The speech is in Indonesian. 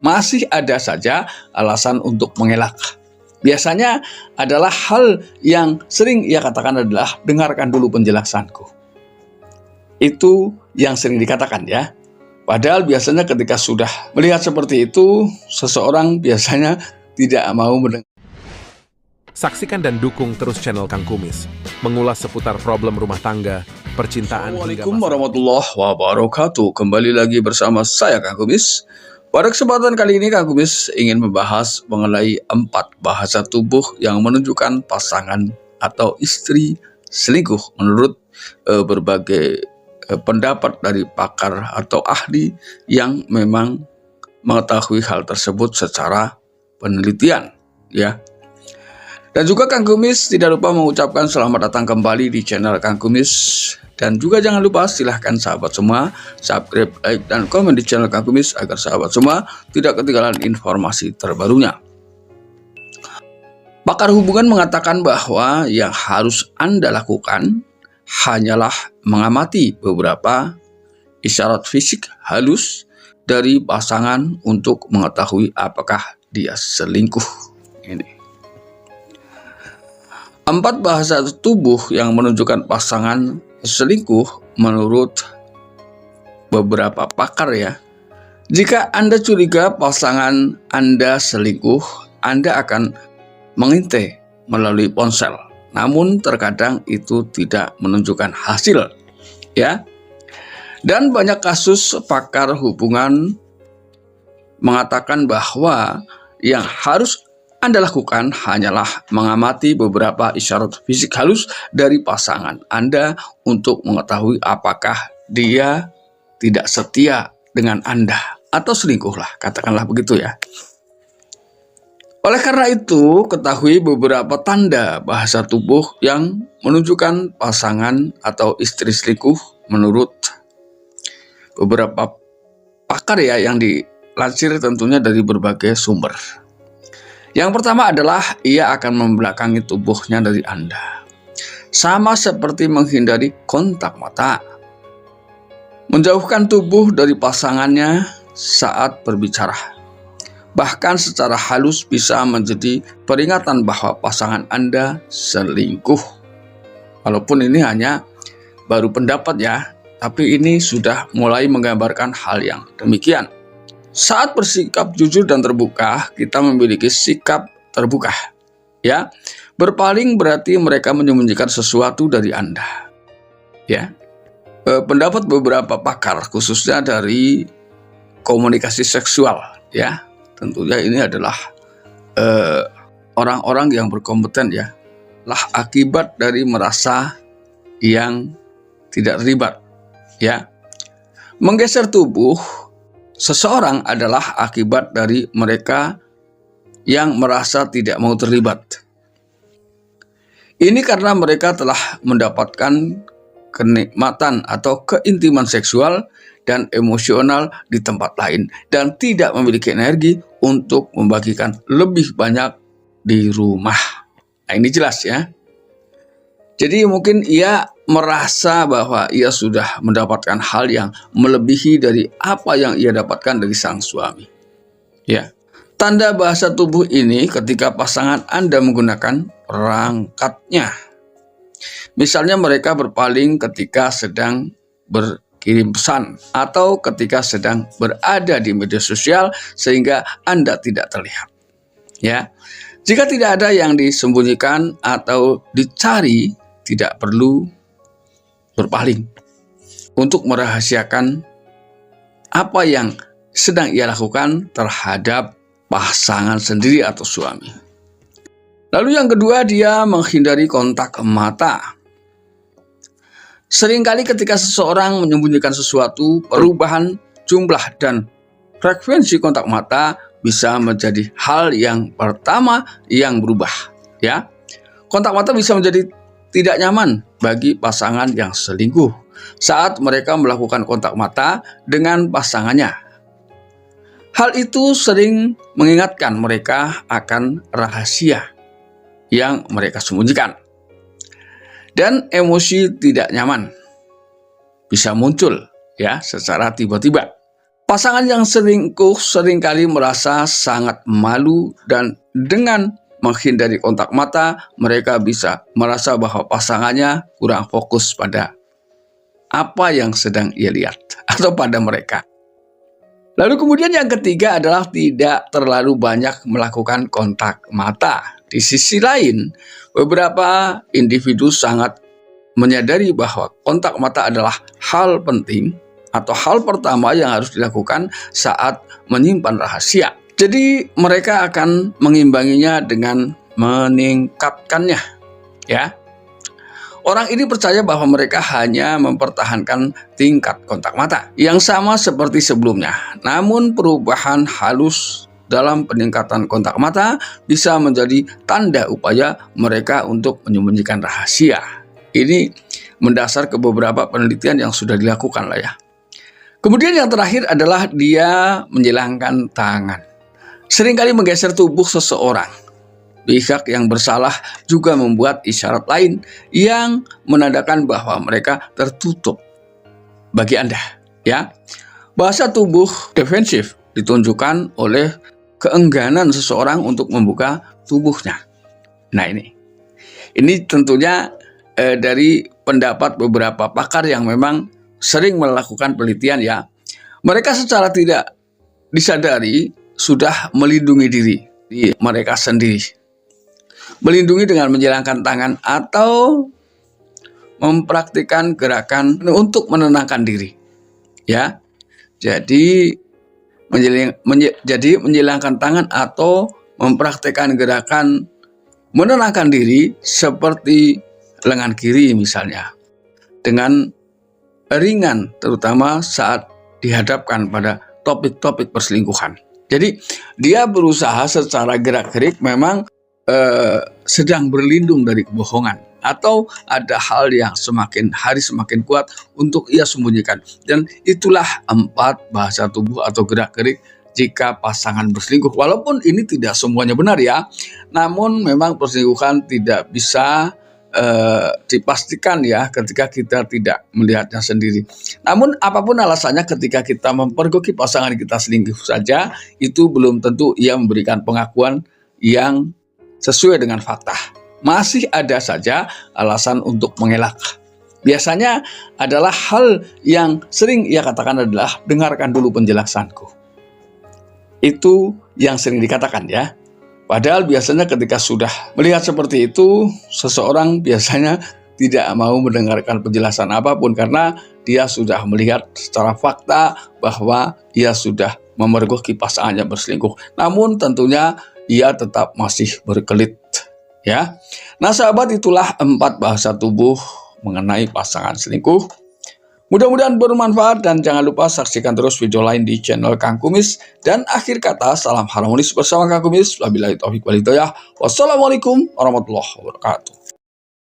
masih ada saja alasan untuk mengelak. Biasanya adalah hal yang sering ia katakan adalah, dengarkan dulu penjelasanku. Itu yang sering dikatakan ya. Padahal biasanya ketika sudah melihat seperti itu, seseorang biasanya tidak mau mendengar. Saksikan dan dukung terus channel Kang Kumis, mengulas seputar problem rumah tangga, percintaan. Assalamualaikum warahmatullahi wabarakatuh. Kembali lagi bersama saya Kang Kumis. Pada kesempatan kali ini Kang Kumis ingin membahas mengenai 4 bahasa tubuh yang menunjukkan pasangan atau istri selingkuh menurut berbagai pendapat dari pakar atau ahli yang memang mengetahui hal tersebut secara penelitian ya. Dan juga Kang Kumis tidak lupa mengucapkan selamat datang kembali di channel Kang Kumis. Dan juga jangan lupa silahkan sahabat semua subscribe, like, dan komen di channel Kang Kumis agar sahabat semua tidak ketinggalan informasi terbarunya. Pakar hubungan mengatakan bahwa yang harus Anda lakukan hanyalah mengamati beberapa isyarat fisik halus dari pasangan untuk mengetahui apakah dia selingkuh. Ini 4 bahasa tubuh yang menunjukkan pasangan selingkuh menurut beberapa pakar ya. Jika Anda curiga pasangan Anda selingkuh, Anda akan mengintai melalui ponsel. Namun terkadang itu tidak menunjukkan hasil ya. Dan banyak kasus pakar hubungan mengatakan bahwa yang harus Anda lakukan hanyalah mengamati beberapa isyarat fisik halus dari pasangan Anda untuk mengetahui apakah dia tidak setia dengan Anda atau selingkuhlah, katakanlah begitu ya. Oleh karena itu, ketahui beberapa tanda bahasa tubuh yang menunjukkan pasangan atau istri selingkuh menurut beberapa pakar ya, yang dilansir tentunya dari berbagai sumber. Yang pertama adalah ia akan membelakangi tubuhnya dari Anda. Sama seperti menghindari kontak mata. Menjauhkan tubuh dari pasangannya saat berbicara. Bahkan secara halus bisa menjadi peringatan bahwa pasangan Anda selingkuh. Walaupun ini hanya baru pendapat ya, tapi ini sudah mulai menggambarkan hal yang demikian. Saat bersikap jujur dan terbuka, kita memiliki sikap terbuka. Ya, berpaling berarti mereka menyembunyikan sesuatu dari Anda. Ya, pendapat beberapa pakar, khususnya dari komunikasi seksual, ya, tentunya ini adalah orang-orang yang berkompeten ya, lah akibat dari merasa yang tidak terlibat. Ya, menggeser tubuh seseorang adalah akibat dari mereka yang merasa tidak mau terlibat. Ini karena mereka telah mendapatkan kenikmatan atau keintiman seksual dan emosional di tempat lain dan tidak memiliki energi untuk membagikan lebih banyak di rumah. Nah, ini jelas ya. Jadi mungkin ia merasa bahwa ia sudah mendapatkan hal yang melebihi dari apa yang ia dapatkan dari sang suami. Ya. Tanda bahasa tubuh ini ketika pasangan Anda menggunakan perangkatnya. Misalnya mereka berpaling ketika sedang berkirim pesan atau ketika sedang berada di media sosial sehingga Anda tidak terlihat. Ya. Jika tidak ada yang disembunyikan atau dicari, tidak perlu berpaling untuk merahasiakan apa yang sedang ia lakukan terhadap pasangan sendiri atau suami. Lalu yang kedua, dia menghindari kontak mata. Seringkali ketika seseorang menyembunyikan sesuatu, perubahan jumlah dan frekuensi kontak mata bisa menjadi hal yang pertama yang berubah. Ya, kontak mata bisa menjadi tidak nyaman bagi pasangan yang selingkuh saat mereka melakukan kontak mata dengan pasangannya. Hal itu sering mengingatkan mereka akan rahasia yang mereka sembunyikan. Dan emosi tidak nyaman bisa muncul ya secara tiba-tiba. Pasangan yang selingkuh seringkali merasa sangat malu dan dengan menghindari kontak mata, mereka bisa merasa bahwa pasangannya kurang fokus pada apa yang sedang ia lihat atau pada mereka. Lalu kemudian yang ketiga adalah tidak terlalu banyak melakukan kontak mata. Di sisi lain, beberapa individu sangat menyadari bahwa kontak mata adalah hal penting atau hal pertama yang harus dilakukan saat menyimpan rahasia. Jadi mereka akan mengimbanginya dengan meningkatkannya, ya. Orang ini percaya bahwa mereka hanya mempertahankan tingkat kontak mata yang sama seperti sebelumnya. Namun perubahan halus dalam peningkatan kontak mata bisa menjadi tanda upaya mereka untuk menyembunyikan rahasia. Ini mendasar ke beberapa penelitian yang sudah dilakukan lah ya. Kemudian yang terakhir adalah dia menjilangkan tangan. Seringkali menggeser tubuh seseorang. Pihak yang bersalah juga membuat isyarat lain yang menandakan bahwa mereka tertutup bagi Anda, ya. Bahasa tubuh defensif ditunjukkan oleh keengganan seseorang untuk membuka tubuhnya. Nah, ini tentunya dari pendapat beberapa pakar yang memang sering melakukan penelitian, ya. Mereka secara tidak disadari sudah melindungi diri mereka sendiri. Melindungi dengan menjilangkan tangan atau mempraktikkan gerakan untuk menenangkan diri, ya. Jadi menjilangkan tangan atau mempraktikkan gerakan menenangkan diri seperti lengan kiri misalnya dengan ringan, terutama saat dihadapkan pada topik-topik perselingkuhan. Jadi dia berusaha secara gerak-gerik memang sedang berlindung dari kebohongan atau ada hal yang semakin hari semakin kuat untuk ia sembunyikan. Dan itulah 4 bahasa tubuh atau gerak-gerik jika pasangan berselingkuh. Walaupun ini tidak semuanya benar ya, namun memang perselingkuhan tidak bisa dipastikan ya ketika kita tidak melihatnya sendiri. Namun apapun alasannya, ketika kita mempergoki pasangan kita selingkuh saja, itu belum tentu ia memberikan pengakuan yang sesuai dengan fakta. Masih ada saja alasan untuk mengelak. Biasanya adalah hal yang sering ia katakan adalah, dengarkan dulu penjelasanku. Itu yang sering dikatakan ya. Padahal biasanya ketika sudah melihat seperti itu, seseorang biasanya tidak mau mendengarkan penjelasan apapun karena dia sudah melihat secara fakta bahwa ia sudah memergoki pasangannya berselingkuh. Namun tentunya ia tetap masih berkelit, ya. Nah sahabat, itulah 4 bahasa tubuh mengenai pasangan selingkuh. Mudah-mudahan bermanfaat dan jangan lupa saksikan terus video lain di channel Kang Kumis. Dan akhir kata, salam harmonis bersama Kang Kumis. Wabillahi taufiq wal hidayah. Wassalamualaikum warahmatullahi wabarakatuh.